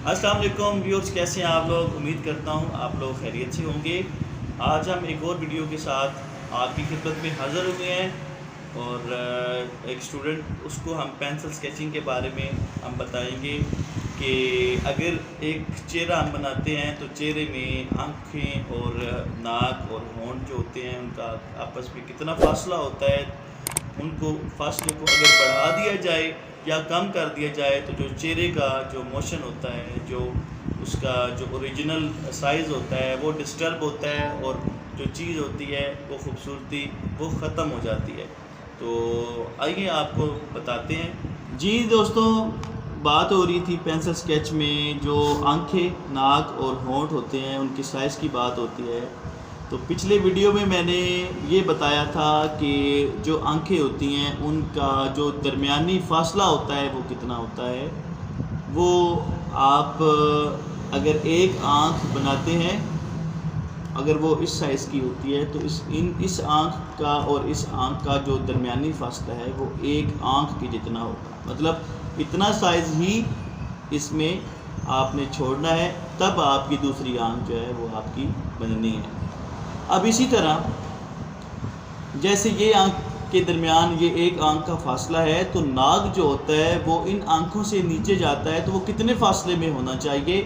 السلام علیکم ویورز، کیسے ہیں آپ لوگ؟ امید کرتا ہوں آپ لوگ خیریت سے ہوں گے۔ آج ہم ایک اور ویڈیو کے ساتھ آپ کی خدمت میں حاضر ہوئے ہیں، اور ایک اسٹوڈنٹ اس کو ہم پینسل اسکیچنگ کے بارے میں ہم بتائیں گے کہ اگر ایک چہرہ ہم بناتے ہیں تو چہرے میں آنکھیں اور ناک اور ہونٹ جو ہوتے ہیں ان کا آپس میں کتنا فاصلہ ہوتا ہے۔ ان کو فاصلے کو اگر بڑھا دیا جائے یا کم کر دیا جائے تو جو چہرے کا جو موشن ہوتا ہے، جو اس کا جو اوریجنل سائز ہوتا ہے وہ ڈسٹرب ہوتا ہے، اور جو چیز ہوتی ہے وہ خوبصورتی وہ ختم ہو جاتی ہے۔ تو آئیے آپ کو بتاتے ہیں۔ جی دوستوں، بات ہو رہی تھی پینسل اسکیچ میں جو آنکھیں، ناک اور ہونٹ ہوتے ہیں ان کی سائز کی بات ہوتی ہے۔ تو پچھلے ویڈیو میں میں نے یہ بتایا تھا کہ جو آنکھیں ہوتی ہیں ان کا جو درمیانی فاصلہ ہوتا ہے وہ کتنا ہوتا ہے۔ وہ آپ اگر ایک آنکھ بناتے ہیں، اگر وہ اس سائز کی ہوتی ہے تو اس آنکھ کا اور اس آنکھ کا جو درمیانی فاصلہ ہے وہ ایک آنکھ کی جتنا ہوگا، مطلب اتنا سائز ہی اس میں آپ نے چھوڑنا ہے، تب آپ کی دوسری آنکھ جو ہے وہ آپ کی بننی ہے۔ اب اسی طرح جیسے یہ آنکھ کے درمیان یہ ایک آنکھ کا فاصلہ ہے، تو ناک جو ہوتا ہے وہ ان آنکھوں سے نیچے جاتا ہے، تو وہ کتنے فاصلے میں ہونا چاہیے؟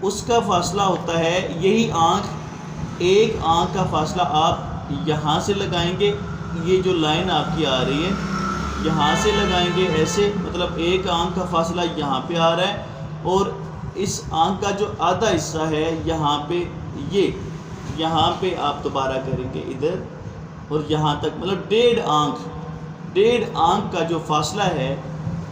اس کا فاصلہ ہوتا ہے یہی آنکھ، ایک آنکھ کا فاصلہ آپ یہاں سے لگائیں گے، یہ جو لائن آپ کی آ رہی ہے یہاں سے لگائیں گے ایسے، مطلب ایک آنکھ کا فاصلہ یہاں پہ آ رہا ہے، اور اس آنکھ کا جو آدھا حصہ ہے یہاں پہ، یہاں پہ آپ دوبارہ کریں گے ادھر، اور یہاں تک مطلب ڈیڑھ آنکھ کا جو فاصلہ ہے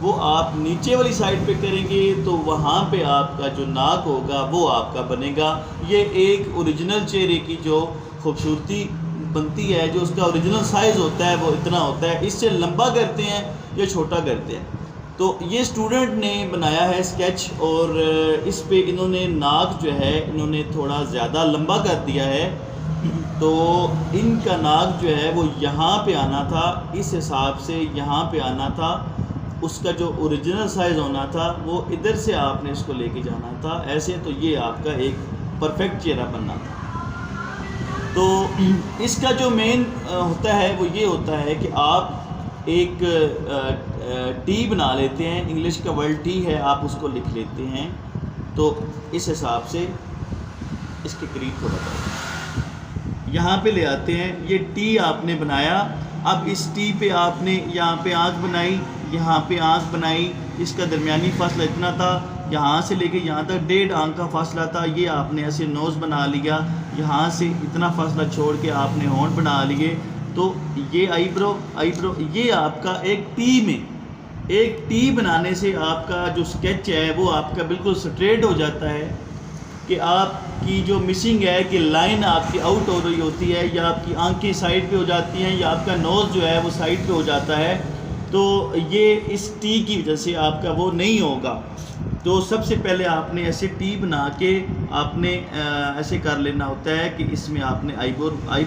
وہ آپ نیچے والی سائڈ پہ کریں گے، تو وہاں پہ آپ کا جو ناک ہوگا وہ آپ کا بنے گا۔ یہ ایک اوریجنل چہرے کی جو خوبصورتی بنتی ہے، جو اس کا اوریجنل سائز ہوتا ہے وہ اتنا ہوتا ہے۔ اس سے لمبا کرتے ہیں یا چھوٹا کرتے ہیں۔ تو یہ اسٹوڈنٹ نے بنایا ہے اسکیچ، اور اس پہ انہوں نے ناک جو ہے انہوں نے تھوڑا زیادہ لمبا کر دیا ہے، تو ان کا ناک جو ہے وہ یہاں پہ آنا تھا، اس حساب سے یہاں پہ آنا تھا، اس کا جو اوریجنل سائز ہونا تھا وہ ادھر سے آپ نے اس کو لے کے جانا تھا ایسے، تو یہ آپ کا ایک پرفیکٹ چہرہ بننا تھا۔ تو اس کا جو مین ہوتا ہے وہ یہ ہوتا ہے کہ آپ ایک ٹی بنا لیتے ہیں، انگلش کا ورڈ ٹی ہے، آپ اس کو لکھ لیتے ہیں، تو اس حساب سے اس کے قریب تھوڑا یہاں پہ لے آتے ہیں۔ یہ ٹی آپ نے بنایا، اب اس ٹی پہ آپ نے یہاں پہ آنکھ بنائی، یہاں پہ آنکھ بنائی، اس کا درمیانی فاصلہ اتنا تھا، یہاں سے لے کے یہاں تک ڈیڑھ آنکھ کا فاصلہ تھا، یہ آپ نے ایسے نوز بنا لیا، یہاں سے اتنا فاصلہ چھوڑ کے آپ نے ہونٹ بنا لیے، تو یہ آئی برو یہ آپ کا ایک ٹی بنانے سے آپ کا جو اسکیچ ہے وہ آپ کا بالکل سٹریٹ ہو جاتا ہے، کہ آپ کی جو مسنگ ہے کہ لائن آپ کی آؤٹ ہو رہی ہوتی ہے، یا آپ کی آنکھیں سائڈ پہ ہو جاتی ہیں، یا آپ کا نوز جو ہے وہ سائڈ پہ ہو جاتا ہے، تو یہ اس ٹی کی وجہ سے آپ کا وہ نہیں ہوگا۔ تو سب سے پہلے آپ نے ایسے ٹی بنا کے آپ نے ایسے کر لینا ہوتا ہے کہ اس میں آپ نے آئی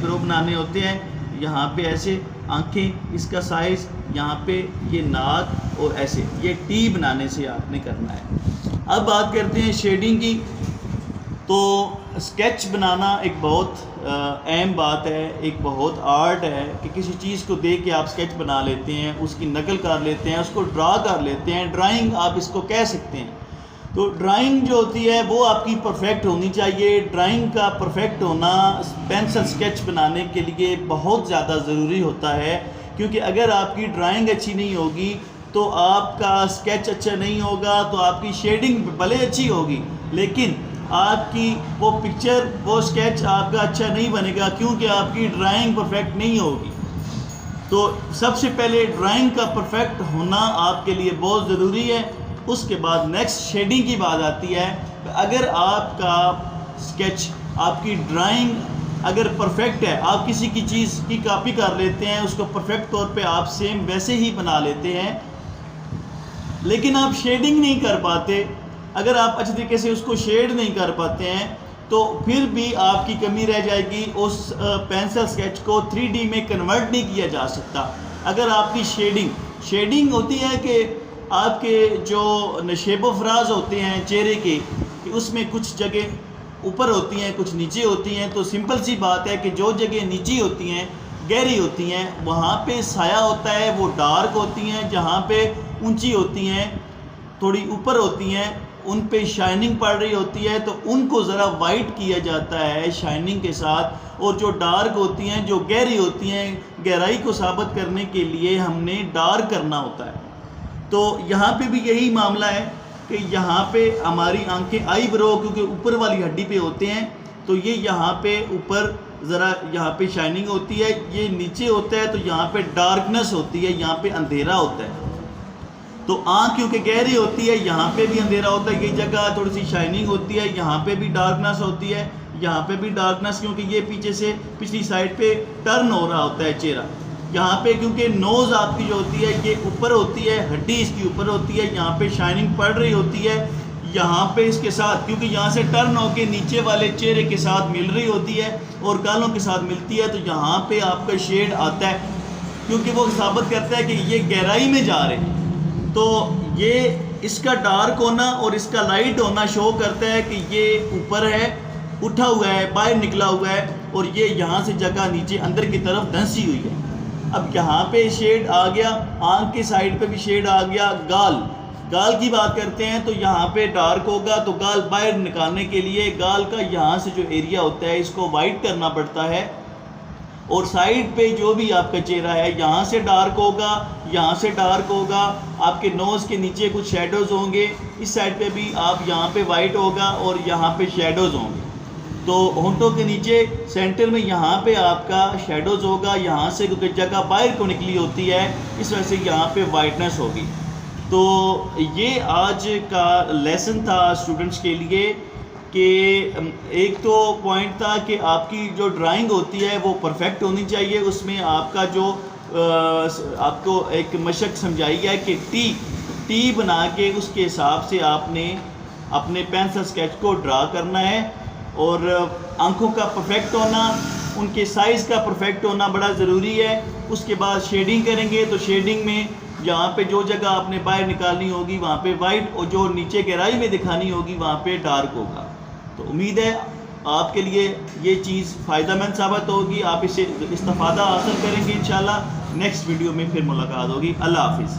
برو بنانے ہوتے ہیں، یہاں پہ ایسے آنکھیں، اس کا سائز، یہاں پہ یہ ناک، اور ایسے یہ ٹی بنانے سے آپ نے کرنا ہے۔ اب بات کرتے ہیں شیڈنگ کی۔ تو اسکیچ بنانا ایک بہت اہم بات ہے، ایک بہت آرٹ ہے کہ کسی چیز کو دیکھ کے آپ اسکیچ بنا لیتے ہیں، اس کی نقل کر لیتے ہیں، اس کو ڈرا کر لیتے ہیں، ڈرائنگ آپ اس کو کہہ سکتے ہیں۔ تو ڈرائنگ جو ہوتی ہے وہ آپ کی پرفیکٹ ہونی چاہیے۔ ڈرائنگ کا پرفیکٹ ہونا پینسل اسکیچ بنانے کے لیے بہت زیادہ ضروری ہوتا ہے، کیونکہ اگر آپ کی ڈرائنگ اچھی نہیں ہوگی تو آپ کا اسکیچ اچھا نہیں ہوگا، تو آپ کی شیڈنگ بھلے اچھی ہوگی لیکن آپ کی وہ پکچر، وہ اسکیچ آپ کا اچھا نہیں بنے گا، کیونکہ آپ کی ڈرائنگ پرفیکٹ نہیں ہوگی۔ تو سب سے پہلے ڈرائنگ کا پرفیکٹ ہونا آپ کے لیے بہت ضروری ہے۔ اس کے بعد نیکسٹ شیڈنگ کی بات آتی ہے۔ اگر آپ کا اسکیچ، آپ کی ڈرائنگ اگر پرفیکٹ ہے، آپ کسی کی چیز کی کاپی کر لیتے ہیں، اس کو پرفیکٹ طور پہ آپ سیم ویسے ہی بنا لیتے ہیں، لیکن آپ شیڈنگ نہیں کر پاتے، اگر آپ اچھی طریقے سے اس کو شیڈ نہیں کر پاتے ہیں تو پھر بھی آپ کی کمی رہ جائے گی، اس پینسل اسکیچ کو 3D میں کنورٹ نہیں کیا جا سکتا۔ اگر آپ کی شیڈنگ ہوتی ہے کہ آپ کے جو نشیب و فراز ہوتے ہیں چہرے کے کہ اس میں کچھ جگہ اوپر ہوتی ہیں کچھ نیچے ہوتی ہیں، تو سمپل سی بات ہے کہ جو جگہ نیچی ہوتی ہیں گہری ہوتی ہیں وہاں پہ سایہ ہوتا ہے، وہ ڈارک ہوتی ہیں، جہاں پہ اونچی ہوتی ہیں تھوڑی اوپر ہوتی ہیں ان پہ شائننگ پڑ رہی ہوتی ہے، تو ان کو ذرا وائٹ کیا جاتا ہے شائننگ کے ساتھ، اور جو ڈارک ہوتی ہیں جو گہری ہوتی ہیں گہرائی کو ثابت کرنے کے لیے ہم نے ڈارک کرنا ہوتا ہے۔ تو یہاں پہ بھی یہی معاملہ ہے کہ یہاں پہ ہماری آنکھیں آئی برو کیونکہ اوپر والی ہڈی پہ ہوتے ہیں، تو یہ یہاں پہ اوپر ذرا یہاں پہ شائننگ ہوتی ہے، یہ نیچے ہوتا ہے تو یہاں پہ ڈارکنس ہوتی ہے، یہاں پہ اندھیرا ہوتا ہے۔ تو آنکھ کیونکہ گہری ہوتی ہے یہاں پہ بھی اندھیرا ہوتا ہے، یہ جگہ تھوڑی سی شائننگ ہوتی ہے، یہاں پہ بھی ڈارکنس ہوتی ہے، یہاں پہ بھی ڈارکنس کیونکہ یہ پیچھے سے پچھلی سائڈ پہ ٹرن ہو رہا ہوتا ہے چہرہ۔ یہاں پہ کیونکہ نوز آپ کی جو ہوتی ہے یہ اوپر ہوتی ہے، ہڈی اس کی اوپر ہوتی ہے، یہاں پہ شائننگ پڑ رہی ہوتی ہے، یہاں پہ اس کے ساتھ کیونکہ یہاں سے ٹرن ہو کے نیچے والے چہرے کے ساتھ مل رہی ہوتی ہے اور گالوں کے ساتھ ملتی ہے، تو یہاں پہ آپ کا شیڈ آتا ہے کیونکہ وہ ثابت کرتا ہے کہ یہ گہرائی میں جا رہے ہیں۔ تو یہ اس کا ڈارک ہونا اور اس کا لائٹ ہونا شو کرتا ہے کہ یہ اوپر ہے، اٹھا ہوا ہے، باہر نکلا ہوا ہے، اور یہ یہاں سے جگہ نیچے اندر کی طرف دھنسی ہوئی ہے۔ اب یہاں پہ شیڈ آ گیا، آنکھ کی سائڈ پہ بھی شیڈ آ گیا۔ گال کی بات کرتے ہیں تو یہاں پہ ڈارک ہوگا، تو گال باہر نکالنے کے لیے گال کا یہاں سے جو ایریا ہوتا ہے اس کو وائٹ کرنا پڑتا ہے، اور سائیڈ پہ جو بھی آپ کا چہرہ ہے یہاں سے ڈارک ہوگا، یہاں سے ڈارک ہوگا، آپ کے نوز کے نیچے کچھ شیڈوز ہوں گے، اس سائڈ پہ بھی آپ یہاں پہ وائٹ ہوگا اور یہاں پہ شیڈوز ہوں گے۔ تو ہونٹوں کے نیچے سینٹر میں یہاں پہ آپ کا شیڈوز ہوگا، یہاں سے کیونکہ جگہ باہر کو نکلی ہوتی ہے اس وجہ سے یہاں پہ وائٹنس ہوگی۔ تو یہ آج کا لیسن تھا اسٹوڈنٹس کے لیے کہ ایک تو پوائنٹ تھا کہ آپ کی جو ڈرائنگ ہوتی ہے وہ پرفیکٹ ہونی چاہیے، اس میں آپ کا جو آپ کو ایک مشق سمجھائی ہے کہ ٹی بنا کے اس کے حساب سے آپ نے اپنے پینسل اسکیچ کو ڈرا کرنا ہے، اور آنکھوں کا پرفیکٹ ہونا، ان کے سائز کا پرفیکٹ ہونا بڑا ضروری ہے۔ اس کے بعد شیڈنگ کریں گے تو شیڈنگ میں یہاں پہ جو جگہ آپ نے باہر نکالنی ہوگی وہاں پہ وائٹ، اور جو نیچے گہرائی میں دکھانی ہوگی وہاں پہ ڈارک ہوگا۔ تو امید ہے آپ کے لیے یہ چیز فائدہ مند ثابت ہوگی، آپ اسے استفادہ حاصل کریں گے انشاءاللہ۔ نیکسٹ ویڈیو میں پھر ملاقات ہوگی۔ اللہ حافظ۔